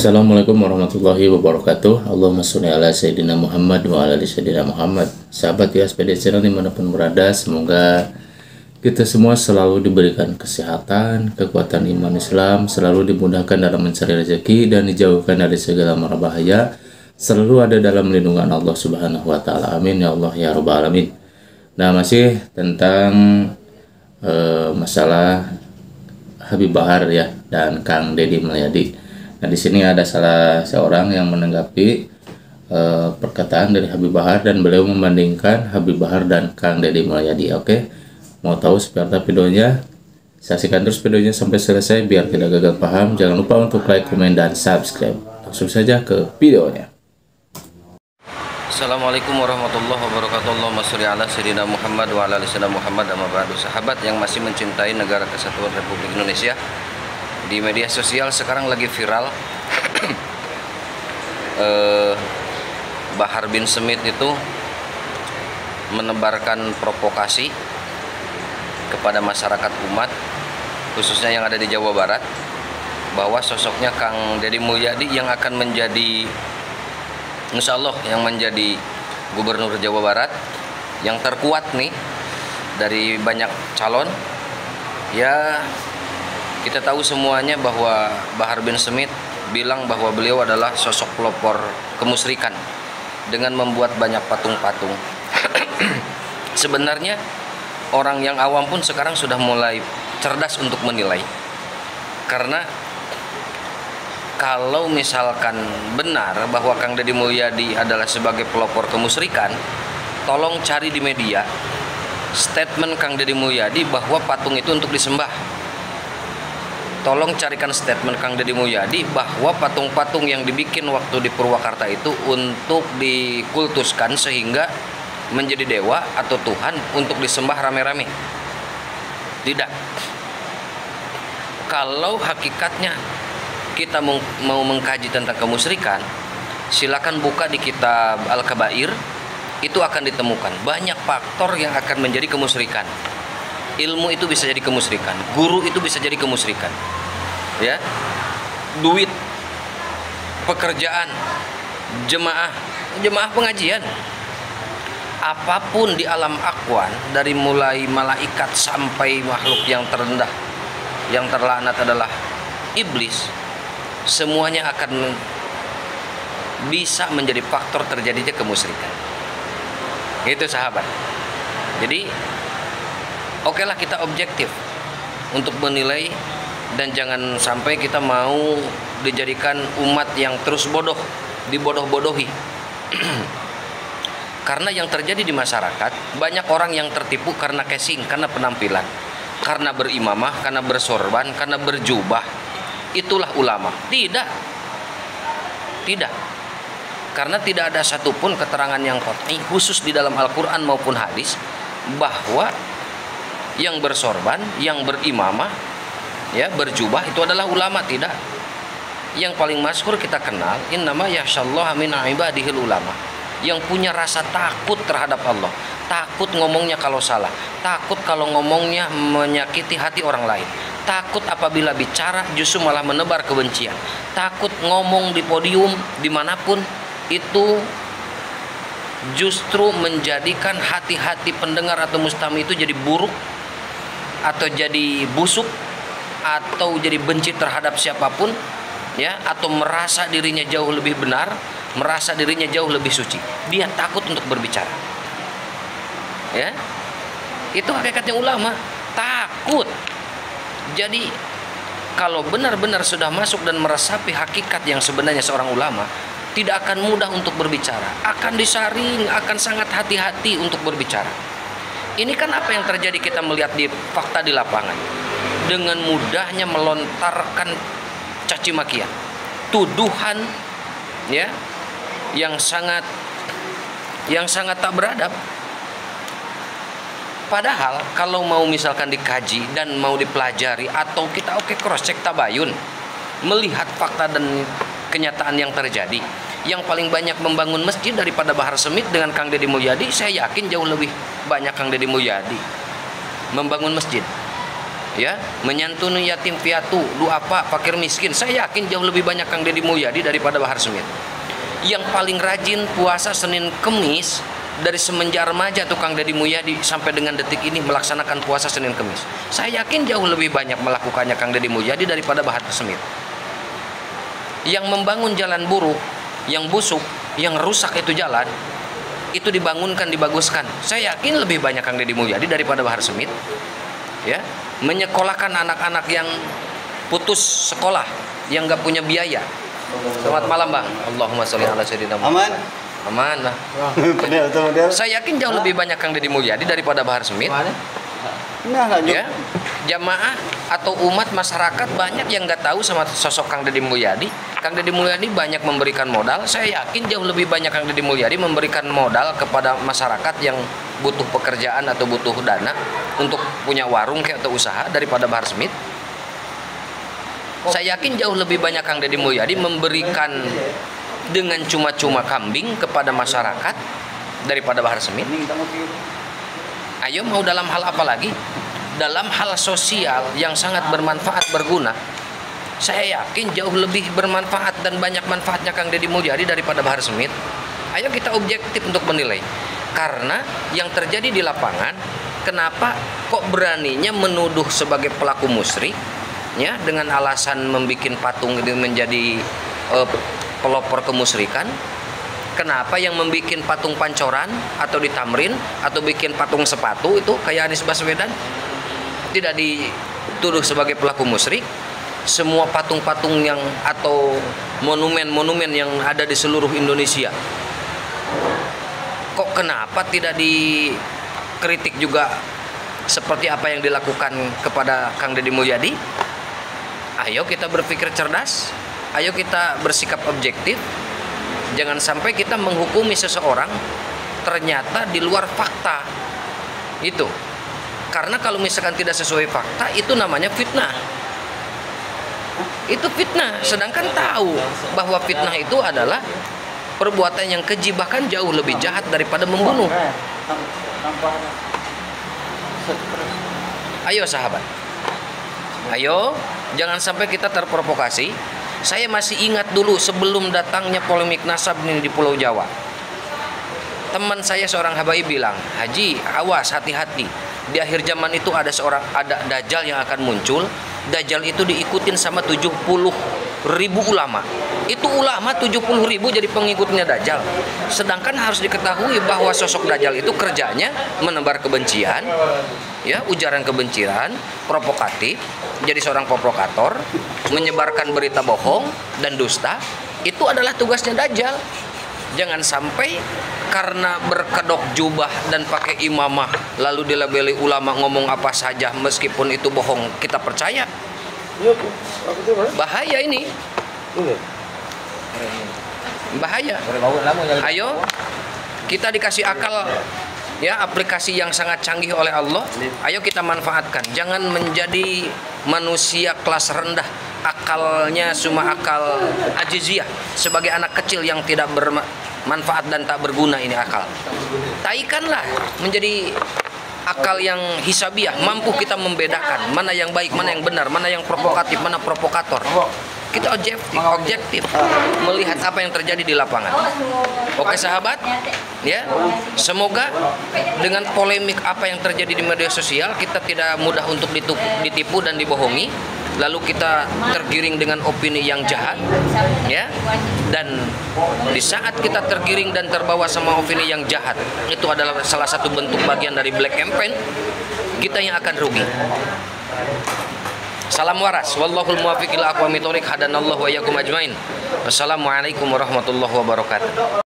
Assalamualaikum warahmatullahi wabarakatuh. Allahumma sholli ala Sayyidina Muhammad wa ala ali Sayyidina Muhammad. Sahabat SPD Channel dimanapun berada, semoga kita semua selalu diberikan kesehatan, kekuatan iman Islam, selalu dimudahkan dalam mencari rezeki dan dijauhkan dari segala mara bahaya, selalu ada dalam lindungan Allah Subhanahu wa taala. Amin ya Allah ya rabbal alamin. Nah, masih tentang masalah Habib Bahar ya dan Kang Deddy Mulyadi. Nah, di sini ada salah seorang yang menanggapi perkataan dari Habib Bahar dan beliau membandingkan Habib Bahar dan Kang Deddy Mulyadi. Oke, mau tahu seperti apa videonya? Saksikan terus videonya sampai selesai biar tidak gagal paham. Jangan lupa untuk like, komen, dan subscribe. Langsung saja ke videonya. Assalamualaikum warahmatullahi wabarakatuh. Allahumma sholli ala Sayyidina Muhammad wa ala ali Sayyidina Muhammad. Amma ba'du. Sahabat yang masih mencintai negara kesatuan Republik Indonesia, di media sosial sekarang lagi viral Bahar bin Smith itu menebarkan provokasi kepada masyarakat umat, khususnya yang ada di Jawa Barat, bahwa sosoknya Kang Deddy Mulyadi yang akan menjadi, insya Allah, yang menjadi gubernur Jawa Barat yang terkuat nih dari banyak calon. Ya, kita tahu semuanya bahwa Bahar bin Smith bilang bahwa beliau adalah sosok pelopor kemusyrikan dengan membuat banyak patung-patung. Sebenarnya orang yang awam pun sekarang sudah mulai cerdas untuk menilai, karena kalau misalkan benar bahwa Kang Deddy Mulyadi adalah sebagai pelopor kemusyrikan, tolong cari di media statement Kang Deddy Mulyadi bahwa patung itu untuk disembah. Tolong carikan statement Kang Deddy Mulyadi bahwa patung-patung yang dibikin waktu di Purwakarta itu untuk dikultuskan sehingga menjadi dewa atau Tuhan untuk disembah rame-rame. Tidak. Kalau hakikatnya kita mau mengkaji tentang kemusyrikan, silakan buka di kitab Al-Kabair, itu akan ditemukan banyak faktor yang akan menjadi kemusyrikan. Ilmu itu bisa jadi kemusyrikan, guru itu bisa jadi kemusyrikan, ya, duit, pekerjaan, jemaah pengajian, apapun di alam akwan, dari mulai malaikat sampai makhluk yang terendah, yang terlaknat adalah iblis, semuanya akan bisa menjadi faktor terjadinya kemusyrikan. Itu sahabat. Jadi oke lah, kita objektif untuk menilai dan jangan sampai kita mau dijadikan umat yang terus bodoh, dibodoh-bodohi. Karena yang terjadi di masyarakat, banyak orang yang tertipu karena casing, karena penampilan, karena berimamah, karena bersorban, karena berjubah. Itulah ulama. Tidak. Karena tidak ada satupun keterangan yang qat'i khusus di dalam Al-Quran maupun hadis bahwa yang bersorban, yang berimamah, ya, berjubah itu adalah ulama. Tidak. Yang paling masyhur kita kenal, innama yakhsyallaha min ibadihil ulama, yang punya rasa takut terhadap Allah, takut ngomongnya kalau salah, takut kalau ngomongnya menyakiti hati orang lain, takut apabila bicara justru malah menebar kebencian, takut ngomong di podium dimanapun itu justru menjadikan hati-hati pendengar atau mustami itu jadi buruk, atau jadi busuk, atau jadi benci terhadap siapapun, ya, atau merasa dirinya jauh lebih benar, merasa dirinya jauh lebih suci. Dia takut untuk berbicara, ya. Itu hakikatnya ulama, takut. Jadi kalau benar-benar sudah masuk dan meresapi hakikat yang sebenarnya seorang ulama, tidak akan mudah untuk berbicara, akan disaring, akan sangat hati-hati untuk berbicara. Ini kan apa yang terjadi, kita melihat di fakta di lapangan. Dengan mudahnya melontarkan caci makian, tuduhan, ya, yang sangat tak beradab. Padahal kalau mau misalkan dikaji dan mau dipelajari, atau kita cross check tabayun, melihat fakta dan kenyataan yang terjadi, yang paling banyak membangun masjid daripada Bahar Smith dengan Kang Deddy Mulyadi, saya yakin jauh lebih banyak Kang Deddy Mulyadi membangun masjid. ya, menyantuni yatim piatu, duafa, fakir miskin. Saya yakin jauh lebih banyak Kang Deddy Mulyadi daripada Bahar Smith. Yang paling rajin puasa Senin Kemis dari semenjak remaja tuh Kang Deddy Mulyadi sampai dengan detik ini melaksanakan puasa Senin Kemis. Saya yakin jauh lebih banyak melakukannya Kang Deddy Mulyadi daripada Bahar Smith. Yang membangun jalan buruk, yang busuk, yang rusak itu jalan, itu dibangunkan, dibaguskan. Saya yakin lebih banyak Kang Deddy Mulyadi daripada Bahar Smith. Ya, menyekolahkan anak-anak yang putus sekolah, yang nggak punya biaya. Selamat malam Bang. Allahumma sholli ala sayyidina Muhammad. Aman lah. Saya yakin jauh lebih banyak Kang Deddy Mulyadi daripada Bahar Smith. Ya, jamaah atau umat masyarakat banyak yang nggak tahu sama sosok Kang Deddy Mulyadi. Kang Deddy Mulyadi banyak memberikan modal. Saya yakin jauh lebih banyak Kang Deddy Mulyadi memberikan modal kepada masyarakat yang butuh pekerjaan atau butuh dana untuk punya warung kayak atau usaha daripada Bahar Smith. Saya yakin jauh lebih banyak Kang Deddy Mulyadi memberikan dengan cuma-cuma kambing kepada masyarakat daripada Bahar Smith. Ayo mau dalam hal apa lagi? Dalam hal sosial yang sangat bermanfaat, berguna, saya yakin jauh lebih bermanfaat dan banyak manfaatnya Kang Deddy Mulyadi daripada Bahar Smith. Ayo kita objektif untuk menilai. Karena yang terjadi di lapangan, kenapa kok beraninya menuduh sebagai pelaku musyrik, ya, dengan alasan membuat patung ini menjadi pelopor kemusyrikan? Kenapa yang membuat patung pancoran atau di Tamrin atau bikin patung sepatu itu kayak Anies Baswedan tidak dituduh sebagai pelaku musyrik? Semua patung-patung yang atau monumen-monumen yang ada di seluruh Indonesia, kok kenapa tidak dikritik juga seperti apa yang dilakukan kepada Kang Deddy Mulyadi? Ayo kita berpikir cerdas, ayo kita bersikap objektif. Jangan sampai kita menghukumi seseorang ternyata di luar fakta. Itu. Karena kalau misalkan tidak sesuai fakta, itu namanya fitnah. Itu fitnah. Sedangkan tahu bahwa fitnah itu adalah perbuatan yang keji, bahkan jauh lebih jahat daripada membunuh. Ayo sahabat. Ayo, jangan sampai kita terprovokasi. Saya masih ingat dulu sebelum datangnya polemik nasab ini di Pulau Jawa. Teman saya seorang habaib bilang, "Haji, awas, hati-hati. Di akhir zaman itu ada dajjal yang akan muncul. Dajjal itu diikutin sama 70.000 ulama. Itu ulama 70.000 jadi pengikutnya dajjal. Sedangkan harus diketahui bahwa sosok dajjal itu kerjanya menebar kebencian, ya, ujaran kebencian, provokatif, jadi seorang provokator, menyebarkan berita bohong dan dusta. Itu adalah tugasnya dajjal. Jangan sampai karena berkedok jubah dan pakai imamah lalu dilabeli ulama ngomong apa saja meskipun itu bohong kita percaya. Bahaya ini. Bahaya. Ayo kita dikasih akal, ya, aplikasi yang sangat canggih oleh Allah. Ayo kita manfaatkan. Jangan menjadi manusia kelas rendah, akalnya cuma akal ajiziyah, sebagai anak kecil yang tidak bermanfaat dan tak berguna. Ini akal, taikanlah menjadi akal yang hisabiah, mampu kita membedakan mana yang baik, mana yang benar, mana yang provokatif, mana provokator. Kita objektif melihat apa yang terjadi di lapangan. Oke sahabat, ya, semoga dengan polemik apa yang terjadi di media sosial kita tidak mudah untuk ditipu dan dibohongi, lalu kita tergiring dengan opini yang jahat, ya. Dan di saat kita tergiring dan terbawa sama opini yang jahat, itu adalah salah satu bentuk bagian dari black campaign, kita yang akan rugi. Salam waras, wallahul muwaffiq ila aqwamit thoriq, hadanallahu wa iyyakum ajmain. Wassalamualaikum warahmatullahi wabarakatuh.